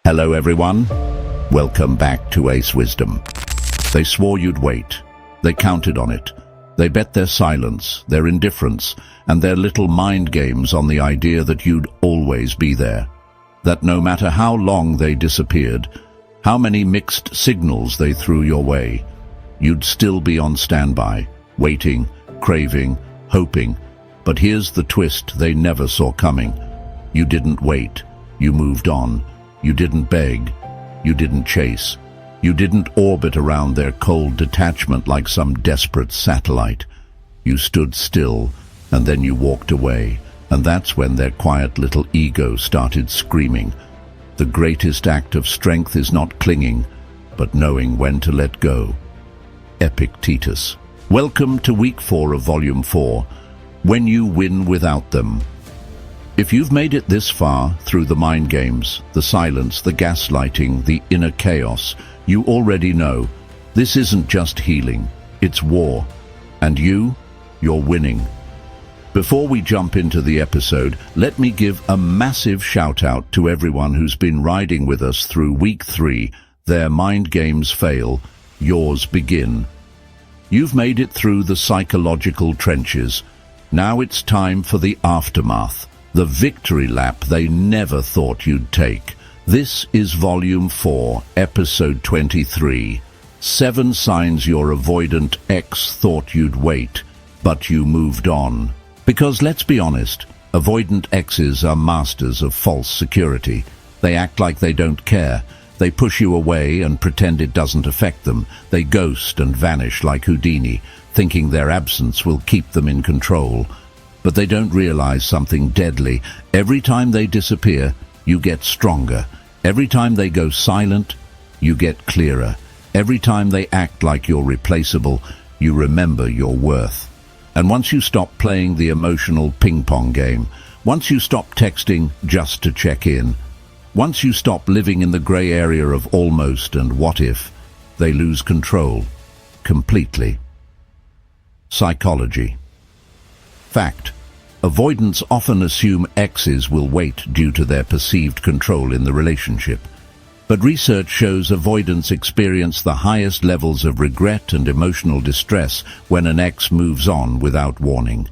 Hello everyone, welcome back to Ace Wisdom. They swore you'd wait, they counted on it. They bet their silence, their indifference, and their little mind games on the idea that you'd always be there. That no matter how long they disappeared, how many mixed signals they threw your way, you'd still be on standby, waiting, craving, hoping. But here's the twist they never saw coming. You didn't wait, you moved on. You didn't beg, you didn't chase, you didn't orbit around their cold detachment like some desperate satellite. You stood still, and then you walked away, and that's when their quiet little ego started screaming. The greatest act of strength is not clinging, but knowing when to let go. Epictetus. Welcome to week 4 of volume 4, When You Win Without Them. If you've made it this far through the mind games, the silence, the gaslighting, the inner chaos, you already know this isn't just healing, it's war. And you're winning. Before we jump into the episode, let me give a massive shout out to everyone who's been riding with us through week 3. Their mind games fail, yours begin. You've made it through the psychological trenches. Now it's time for the aftermath. The victory lap they never thought you'd take. This is Volume 4, Episode 23. 7 signs your avoidant ex thought you'd wait, but you moved on. Because let's be honest, avoidant exes are masters of false security. They act like they don't care. They push you away and pretend it doesn't affect them. They ghost and vanish like Houdini, thinking their absence will keep them in control. But they don't realize something deadly. Every time they disappear, you get stronger. Every time they go silent, you get clearer. Every time they act like you're replaceable, you remember your worth. And once you stop playing the emotional ping-pong game, once you stop texting just to check in, once you stop living in the gray area of almost and what if, they lose control completely. Psychology. Fact. Avoidants often assume exes will wait due to their perceived control in the relationship. But research shows avoidants experience the highest levels of regret and emotional distress when an ex moves on without warning.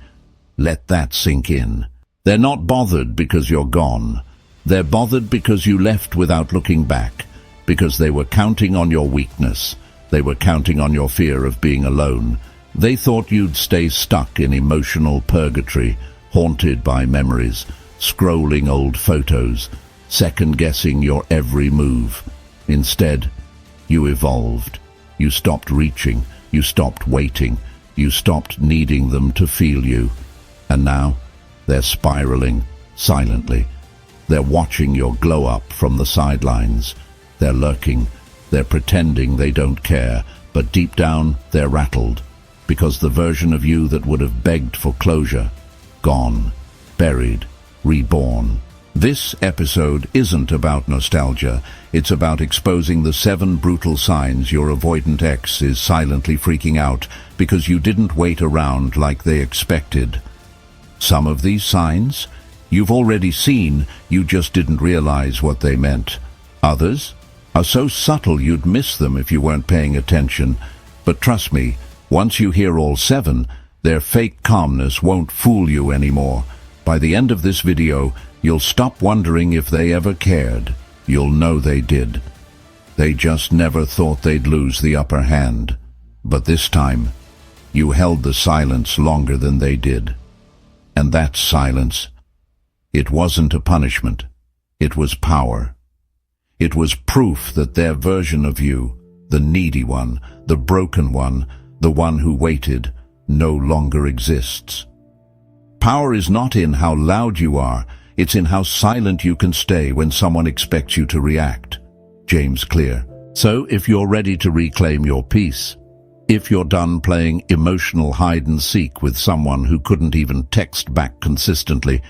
Let that sink in. They're not bothered because you're gone. They're bothered because you left without looking back, because they were counting on your weakness. They were counting on your fear of being alone. They thought you'd stay stuck in emotional purgatory, haunted by memories, scrolling old photos, second-guessing your every move. Instead, you evolved. You stopped reaching. You stopped waiting. You stopped needing them to feel you. And now, they're spiraling, silently. They're watching your glow up from the sidelines. They're lurking. They're pretending they don't care, but deep down, they're rattled. Because the version of you that would have begged for closure, gone, buried, reborn. This episode isn't about nostalgia. It's about exposing the 7 brutal signs your avoidant ex is silently freaking out because you didn't wait around like they expected. Some of these signs you've already seen, you just didn't realize what they meant. Others are so subtle you'd miss them if you weren't paying attention. But trust me, once you hear all 7, their fake calmness won't fool you anymore. By the end of this video, you'll stop wondering if they ever cared. You'll know they did. They just never thought they'd lose the upper hand. But this time, you held the silence longer than they did. And that silence, it wasn't a punishment. It was power. It was proof that their version of you, the needy one, the broken one, the one who waited, no longer exists. Power is not in how loud you are, it's in how silent you can stay when someone expects you to react. James Clear. So if you're ready to reclaim your peace, if you're done playing emotional hide-and-seek with someone who couldn't even text back consistently,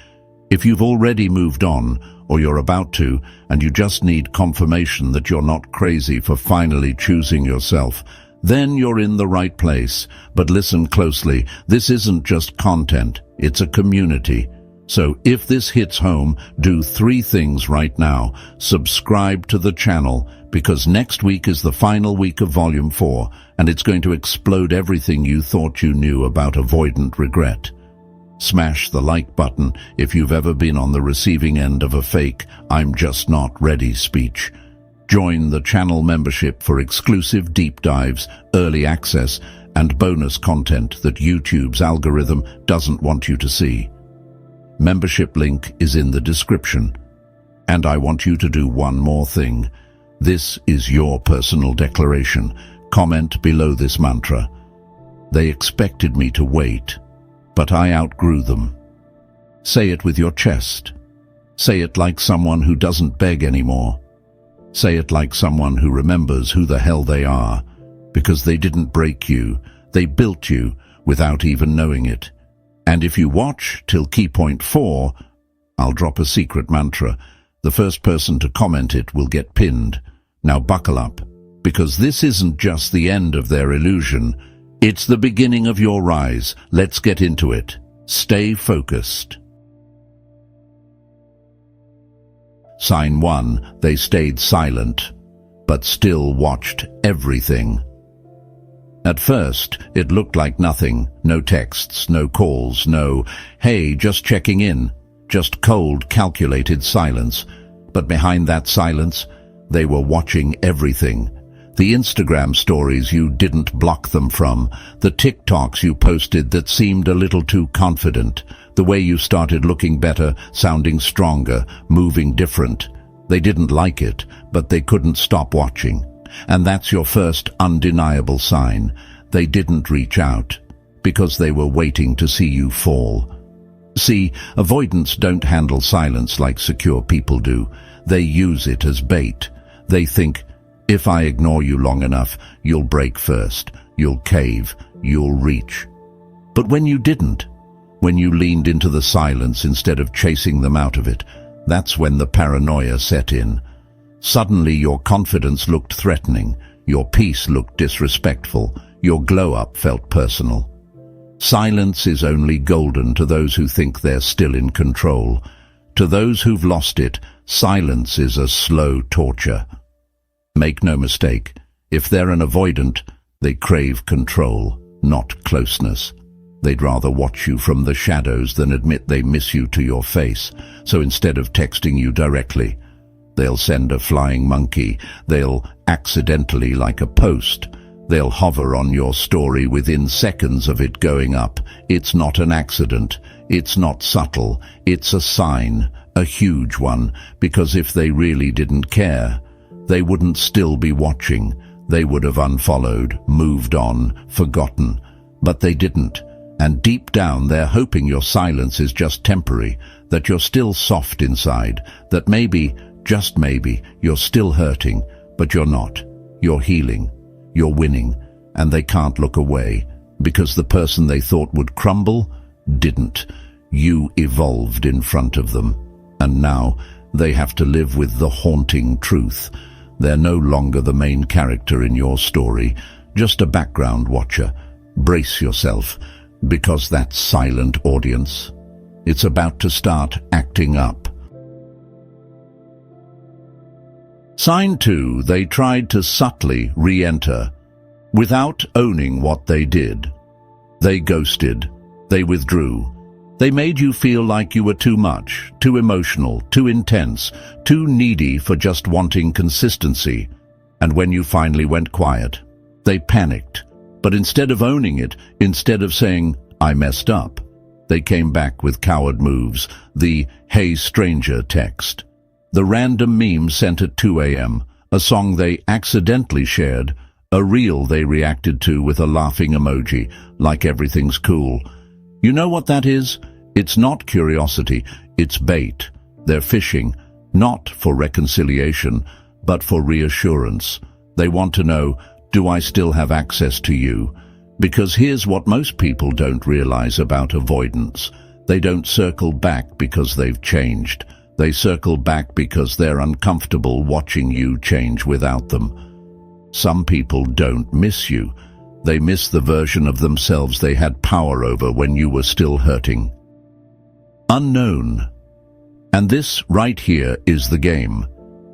if you've already moved on, or you're about to, and you just need confirmation that you're not crazy for finally choosing yourself, then you're in the right place. But listen closely, this isn't just content, it's a community. So if this hits home, do 3 things right now. Subscribe to the channel, because next week is the final week of Volume 4, and it's going to explode everything you thought you knew about avoidant regret. Smash the like button if you've ever been on the receiving end of a fake "I'm just not ready" speech. Join the channel membership for exclusive deep dives, early access, and bonus content that YouTube's algorithm doesn't want you to see. Membership link is in the description. And I want you to do one more thing. This is your personal declaration. Comment below this mantra. They expected me to wait, but I outgrew them. Say it with your chest. Say it like someone who doesn't beg anymore. Say it like someone who remembers who the hell they are, because they didn't break you, they built you without even knowing it. And if you watch till key point 4, I'll drop a secret mantra. The first person to comment it will get pinned. Now buckle up, because this isn't just the end of their illusion. It's the beginning of your rise. Let's get into it. Stay focused. Sign 1. They stayed silent, but still watched everything. At first, it looked like nothing. No texts, no calls, no, "Hey, just checking in." Just cold, calculated silence. But behind that silence, they were watching everything. The Instagram stories you didn't block them from. The TikToks you posted that seemed a little too confident. The way you started looking better, sounding stronger, moving different. They didn't like it, but they couldn't stop watching. And that's your first undeniable sign. They didn't reach out, because they were waiting to see you fall. See, avoidants don't handle silence like secure people do. They use it as bait. They think, if I ignore you long enough, you'll break first, you'll cave, you'll reach. But when you didn't, when you leaned into the silence instead of chasing them out of it, that's when the paranoia set in. Suddenly your confidence looked threatening, your peace looked disrespectful, your glow-up felt personal. Silence is only golden to those who think they're still in control. To those who've lost it, silence is a slow torture. Make no mistake, if they're an avoidant, they crave control, not closeness. They'd rather watch you from the shadows than admit they miss you to your face. So instead of texting you directly, they'll send a flying monkey. They'll accidentally like a post. They'll hover on your story within seconds of it going up. It's not an accident. It's not subtle. It's a sign, a huge one, because if they really didn't care, they wouldn't still be watching. They would have unfollowed, moved on, forgotten. But they didn't. And deep down they're hoping your silence is just temporary, that you're still soft inside, that maybe, just maybe, you're still hurting, but you're not. You're healing. You're winning. And they can't look away, because the person they thought would crumble didn't. You evolved in front of them. And now they have to live with the haunting truth. They're no longer the main character in your story, just a background watcher. Brace yourself, because that silent audience, it's about to start acting up. Sign 2. They tried to subtly re-enter, without owning what they did. They ghosted. They withdrew. They made you feel like you were too much, too emotional, too intense, too needy for just wanting consistency. And when you finally went quiet, they panicked. But instead of owning it, instead of saying, "I messed up," they came back with coward moves, the "Hey stranger" text, the random meme sent at 2 a.m., a song they accidentally shared, a reel they reacted to with a laughing emoji, like everything's cool. You know what that is? It's not curiosity, it's bait. They're fishing, not for reconciliation, but for reassurance. They want to know, do I still have access to you? Because here's what most people don't realize about avoidance. They don't circle back because they've changed. They circle back because they're uncomfortable watching you change without them. Some people don't miss you. They miss the version of themselves they had power over when you were still hurting. Unknown. And this right here is the game.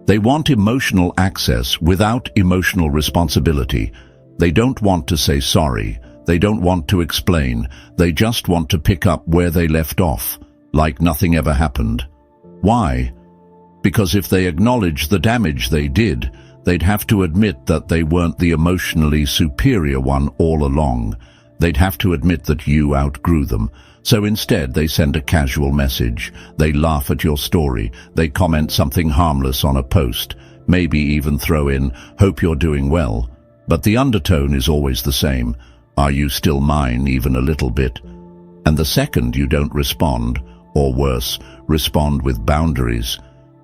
They want emotional access without emotional responsibility. They don't want to say sorry. They don't want to explain. They just want to pick up where they left off, like nothing ever happened. Why? Because if they acknowledge the damage they did, they'd have to admit that they weren't the emotionally superior one all along. They'd have to admit that you outgrew them. So instead, they send a casual message. They laugh at your story. They comment something harmless on a post. Maybe even throw in, "Hope you're doing well." But the undertone is always the same. Are you still mine even a little bit? And the second you don't respond, or worse, respond with boundaries,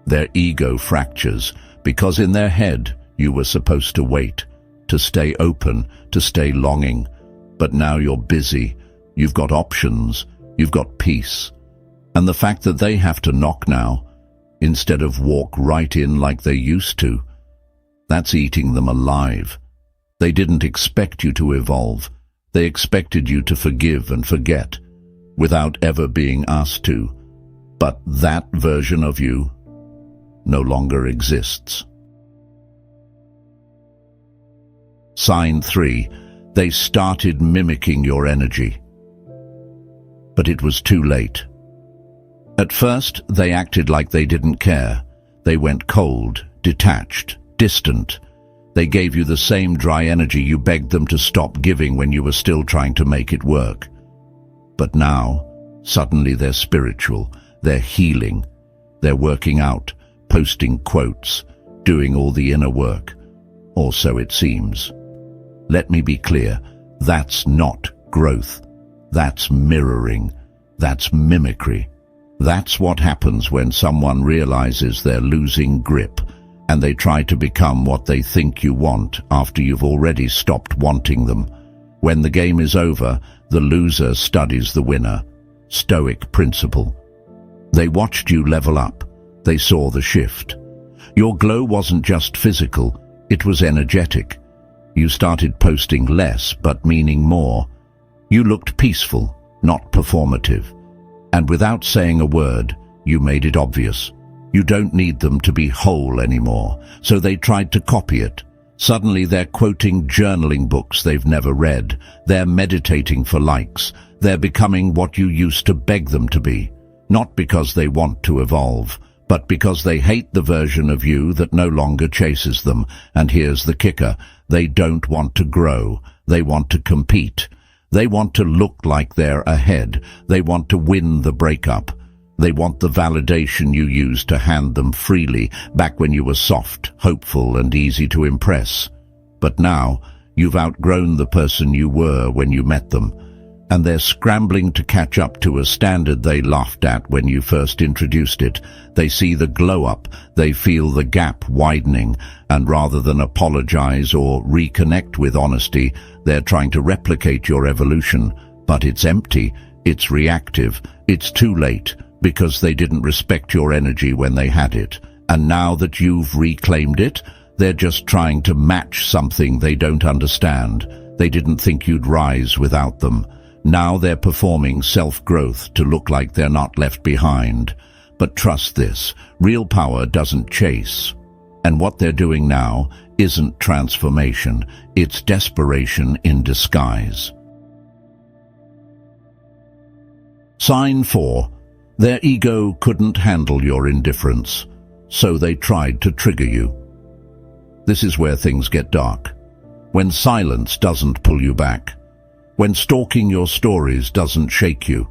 their ego fractures, because in their head you were supposed to wait, to stay open, to stay longing. But now you're busy. You've got options. You've got peace. And the fact that they have to knock now, instead of walk right in like they used to, that's eating them alive. They didn't expect you to evolve. They expected you to forgive and forget, without ever being asked to. But that version of you no longer exists. Sign 3. They started mimicking your energy. But it was too late. At first, they acted like they didn't care. They went cold, detached, distant. They gave you the same dry energy you begged them to stop giving when you were still trying to make it work. But now, suddenly they're spiritual, they're healing, they're working out, posting quotes, doing all the inner work. Or so it seems. Let me be clear, that's not growth. That's mirroring. That's mimicry. That's what happens when someone realizes they're losing grip, and they try to become what they think you want after you've already stopped wanting them. When the game is over, the loser studies the winner. Stoic principle. They watched you level up. They saw the shift. Your glow wasn't just physical, it was energetic. You started posting less, but meaning more. You looked peaceful, not performative. And without saying a word, you made it obvious. You don't need them to be whole anymore, so they tried to copy it. Suddenly they're quoting journaling books they've never read. They're meditating for likes. They're becoming what you used to beg them to be. Not because they want to evolve, but because they hate the version of you that no longer chases them. And here's the kicker. They don't want to grow. They want to compete. They want to look like they're ahead. They want to win the breakup. They want the validation you used to hand them freely back when you were soft, hopeful, and easy to impress. But now, you've outgrown the person you were when you met them, and they're scrambling to catch up to a standard they laughed at when you first introduced it. They see the glow-up, they feel the gap widening, and rather than apologize or reconnect with honesty, they're trying to replicate your evolution. But it's empty, it's reactive, it's too late, because they didn't respect your energy when they had it. And now that you've reclaimed it, they're just trying to match something they don't understand. They didn't think you'd rise without them. Now they're performing self-growth to look like they're not left behind. But trust this, real power doesn't chase. And what they're doing now isn't transformation, it's desperation in disguise. Sign 4. Their ego couldn't handle your indifference, so they tried to trigger you. This is where things get dark. When silence doesn't pull you back. When stalking your stories doesn't shake you.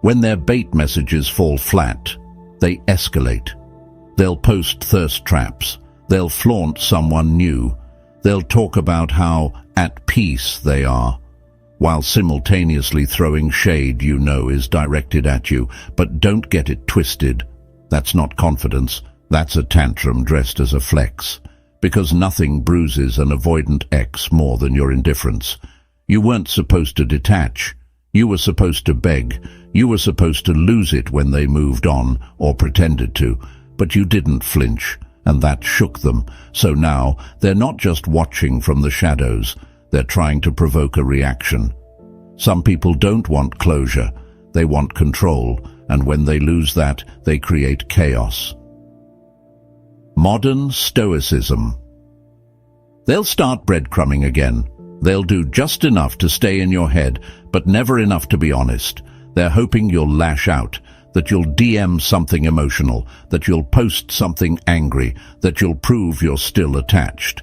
When their bait messages fall flat, they escalate. They'll post thirst traps. They'll flaunt someone new. They'll talk about how at peace they are, while simultaneously throwing shade you know is directed at you. But don't get it twisted. That's not confidence. That's a tantrum dressed as a flex. Because nothing bruises an avoidant ex more than your indifference. You weren't supposed to detach. You were supposed to beg. You were supposed to lose it when they moved on, or pretended to. But you didn't flinch, and that shook them. So now, they're not just watching from the shadows. They're trying to provoke a reaction. Some people don't want closure. They want control. and when they lose that, they create chaos. Modern stoicism. They'll start breadcrumbing again. They'll do just enough to stay in your head, but never enough to be honest. They're hoping you'll lash out, that you'll DM something emotional, that you'll post something angry, that you'll prove you're still attached.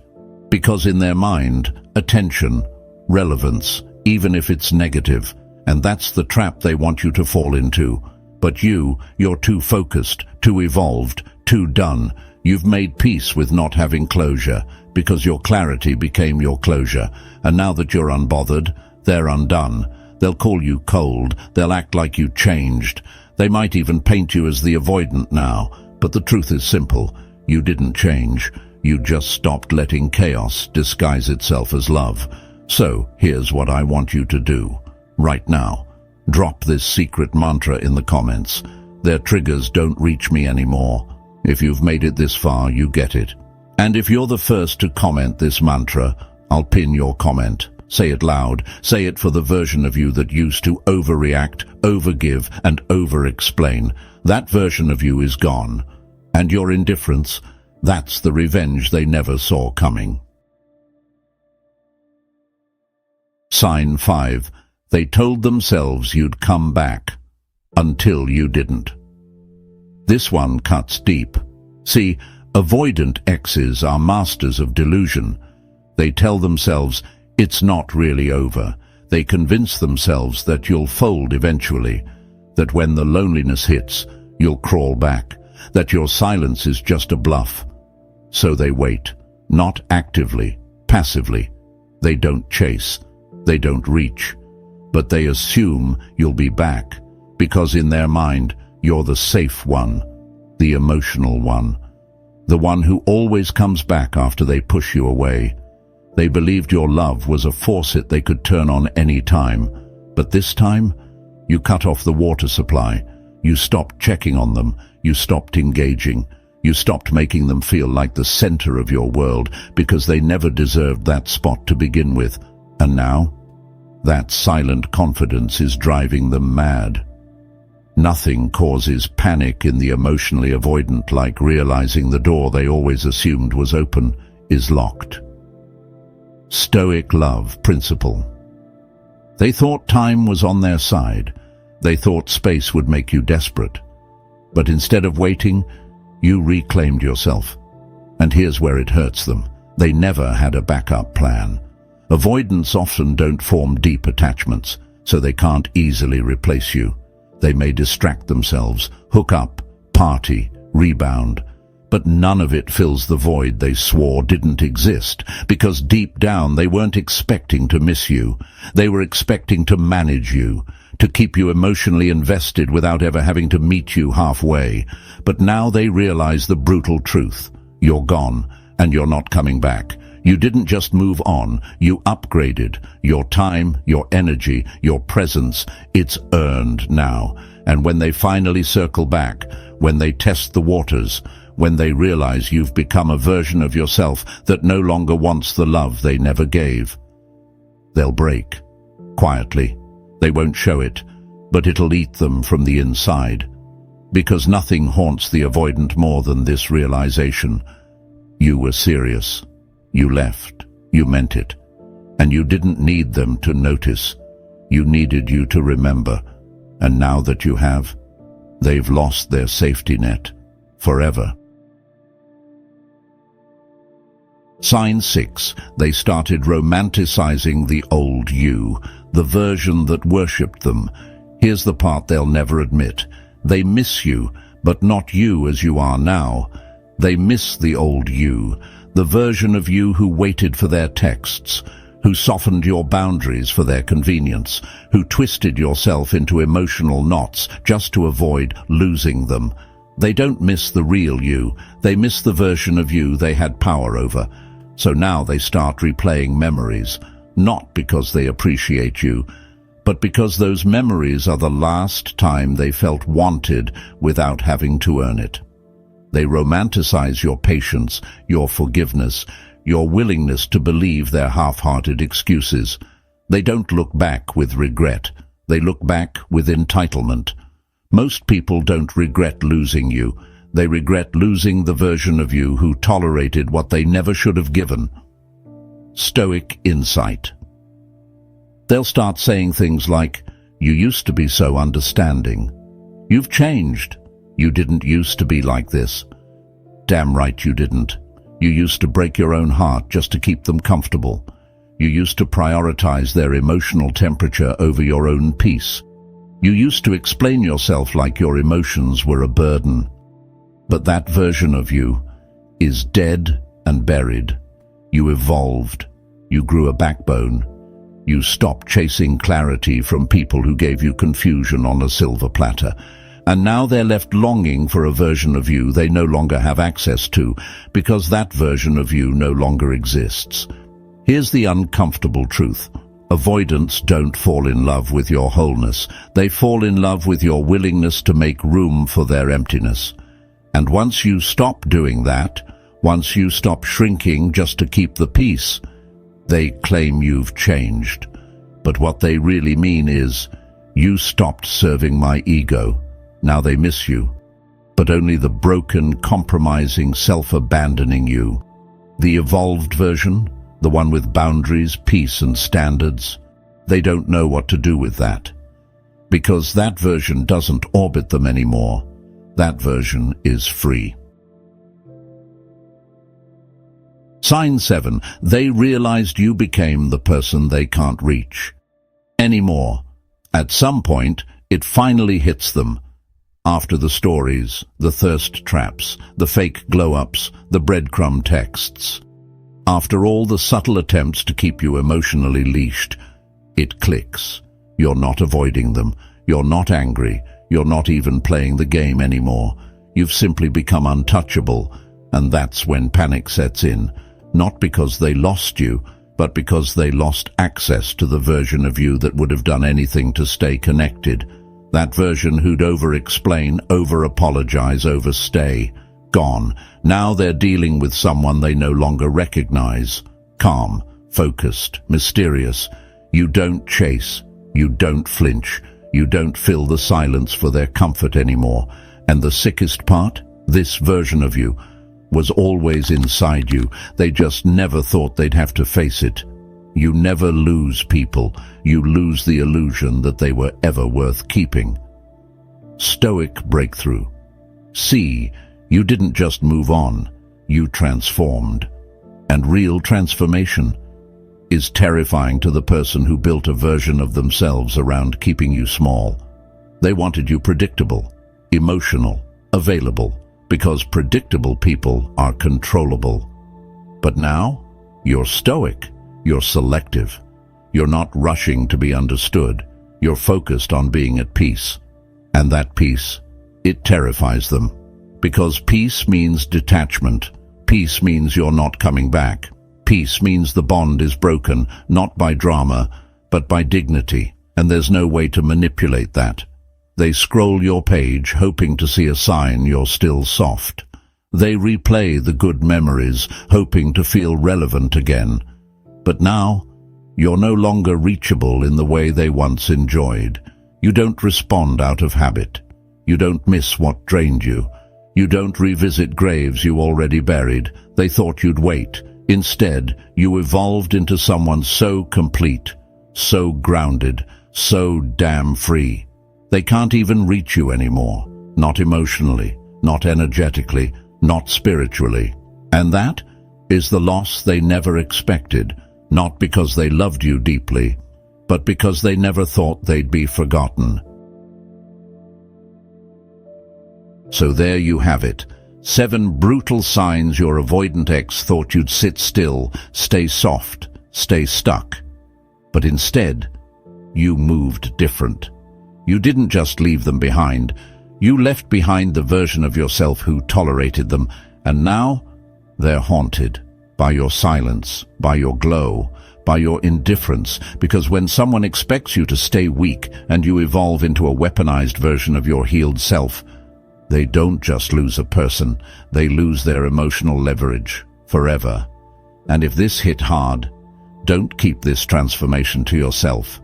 Because in their mind, attention, relevance, even if it's negative, and that's the trap they want you to fall into. But you're too focused, too evolved, too done. You've made peace with not having closure, because your clarity became your closure, and now that you're unbothered, they're undone. They'll call you cold, they'll act like you changed. They might even paint you as the avoidant now, but the truth is simple. You didn't change. You just stopped letting chaos disguise itself as love. So, here's what I want you to do. Right now, drop this secret mantra in the comments. Their triggers don't reach me anymore. If you've made it this far, you get it. And if you're the first to comment this mantra, I'll pin your comment. Say it loud. Say it for the version of you that used to overreact, overgive, and over-explain. That version of you is gone. And your indifference, that's the revenge they never saw coming. Sign 5. They told themselves you'd come back, until you didn't. This one cuts deep. See, avoidant exes are masters of delusion. They tell themselves it's not really over. They convince themselves that you'll fold eventually, that when the loneliness hits, you'll crawl back, that your silence is just a bluff. So they wait, not actively, passively. They don't chase, they don't reach, but they assume you'll be back, because in their mind, you're the safe one, the emotional one, the one who always comes back after they push you away. They believed your love was a faucet they could turn on any time, but this time, you cut off the water supply. You stopped checking on them. You stopped engaging. You stopped making them feel like the center of your world because they never deserved that spot to begin with. And now, that silent confidence is driving them mad. Nothing causes panic in the emotionally avoidant like realizing the door they always assumed was open is locked. Stoic love principle. They thought time was on their side. They thought space would make you desperate. But instead of waiting, you reclaimed yourself. And here's where it hurts them. They never had a backup plan. Avoidants often don't form deep attachments, so they can't easily replace you. They may distract themselves, hook up, party, rebound, but none of it fills the void they swore didn't exist, because deep down they weren't expecting to miss you. They were expecting to manage you, to keep you emotionally invested without ever having to meet you halfway. But now they realize the brutal truth. You're gone, and you're not coming back. You didn't just move on, you upgraded. Your time, your energy, your presence, it's earned now. And when they finally circle back, when they test the waters, when they realize you've become a version of yourself that no longer wants the love they never gave, they'll break. Quietly. They won't show it, but it'll eat them from the inside. Because nothing haunts the avoidant more than this realization. You were serious. You left. You meant it. And you didn't need them to notice. You needed you to remember. And now that you have, they've lost their safety net. Forever. Sign 6. They started romanticizing the old you, the version that worshipped them. Here's the part they'll never admit. They miss you, but not you as you are now. They miss the old you, the version of you who waited for their texts, who softened your boundaries for their convenience, who twisted yourself into emotional knots just to avoid losing them. They don't miss the real you. They miss the version of you they had power over. So now they start replaying memories, not because they appreciate you, but because those memories are the last time they felt wanted without having to earn it. They romanticize your patience, your forgiveness, your willingness to believe their half-hearted excuses. They don't look back with regret. They look back with entitlement. Most people don't regret losing you. They regret losing the version of you who tolerated what they never should have given. Stoic insight. They'll start saying things like, "You used to be so understanding. You've changed. You didn't used to be like this." Damn right you didn't. You used to break your own heart just to keep them comfortable. You used to prioritize their emotional temperature over your own peace. You used to explain yourself like your emotions were a burden. But that version of you is dead and buried. You evolved. You grew a backbone. You stopped chasing clarity from people who gave you confusion on a silver platter. And now they're left longing for a version of you they no longer have access to, because that version of you no longer exists. Here's the uncomfortable truth. Avoidants don't fall in love with your wholeness. They fall in love with your willingness to make room for their emptiness. And once you stop doing that, once you stop shrinking just to keep the peace, they claim you've changed. But what they really mean is, you stopped serving my ego. Now they miss you. But only the broken, compromising, self-abandoning you. The evolved version, the one with boundaries, peace and standards, they don't know what to do with that. Because that version doesn't orbit them anymore. That version is free. Sign 7. They realized you became the person they can't reach anymore. At some point, it finally hits them. After the stories, the thirst traps, the fake glow-ups, the breadcrumb texts. After all the subtle attempts to keep you emotionally leashed, it clicks. You're not avoiding them. You're not angry. You're not even playing the game anymore. You've simply become untouchable, and that's when panic sets in. Not because they lost you, but because they lost access to the version of you that would have done anything to stay connected. That version who'd over-explain, over-apologize, overstay. Gone. Now they're dealing with someone they no longer recognize. Calm, focused, mysterious. You don't chase. You don't flinch. You don't fill the silence for their comfort anymore. And the sickest part? This version of you was always inside you. They just never thought they'd have to face it. You never lose people. You lose the illusion that they were ever worth keeping. Stoic breakthrough. See, you didn't just move on, you transformed. And real transformation is terrifying to the person who built a version of themselves around keeping you small. They wanted you predictable, emotional, available, because predictable people are controllable. But now, you're stoic, you're selective. You're not rushing to be understood. You're focused on being at peace. And that peace, it terrifies them. Because peace means detachment. Peace means you're not coming back. Peace means the bond is broken, not by drama, but by dignity, and there's no way to manipulate that. They scroll your page, hoping to see a sign you're still soft. They replay the good memories, hoping to feel relevant again. But now, you're no longer reachable in the way they once enjoyed. You don't respond out of habit. You don't miss what drained you. You don't revisit graves you already buried. They thought you'd wait. Instead, you evolved into someone so complete, so grounded, so damn free. They can't even reach you anymore. Not emotionally, not energetically, not spiritually. And that is the loss they never expected, not because they loved you deeply, but because they never thought they'd be forgotten. So there you have it. 7 brutal signs your avoidant ex thought you'd sit still, stay soft, stay stuck. But instead, you moved different. You didn't just leave them behind. You left behind the version of yourself who tolerated them, and now they're haunted by your silence, by your glow, by your indifference, because when someone expects you to stay weak and you evolve into a weaponized version of your healed self, they don't just lose a person, they lose their emotional leverage forever. And if this hit hard, don't keep this transformation to yourself.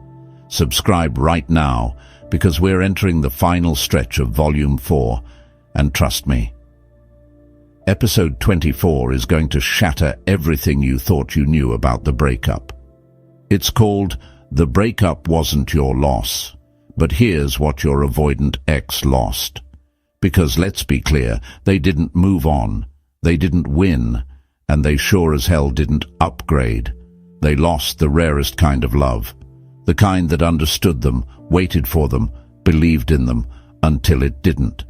Subscribe right now because we're entering the final stretch of Volume 4, and trust me, Episode 24 is going to shatter everything you thought you knew about the breakup. It's called The Breakup Wasn't Your Loss, but here's what your avoidant ex lost. Because let's be clear, they didn't move on, they didn't win, and they sure as hell didn't upgrade. They lost the rarest kind of love, the kind that understood them, waited for them, believed in them, until it didn't.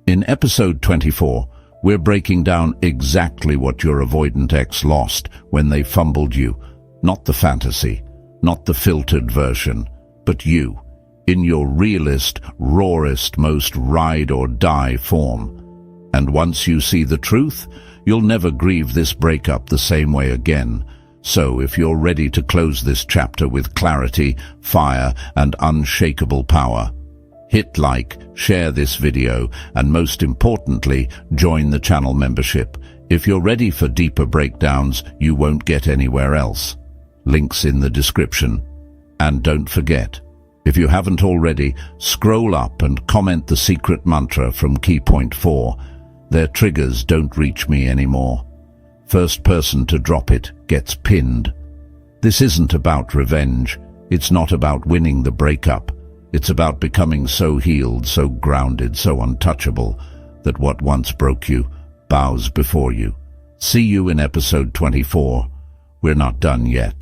In Episode 24, we're breaking down exactly what your avoidant ex lost when they fumbled you. Not the fantasy, not the filtered version, but you, in your realest, rawest, most ride-or-die form. And once you see the truth, you'll never grieve this breakup the same way again. So if you're ready to close this chapter with clarity, fire, and unshakable power, hit like, share this video, and most importantly, join the channel membership. If you're ready for deeper breakdowns you won't get anywhere else. Links in the description. And don't forget, if you haven't already, scroll up and comment the secret mantra from Key Point 4. Their triggers don't reach me anymore. First person to drop it gets pinned. This isn't about revenge. It's not about winning the breakup. It's about becoming so healed, so grounded, so untouchable, that what once broke you bows before you. See you in Episode 24. We're not done yet.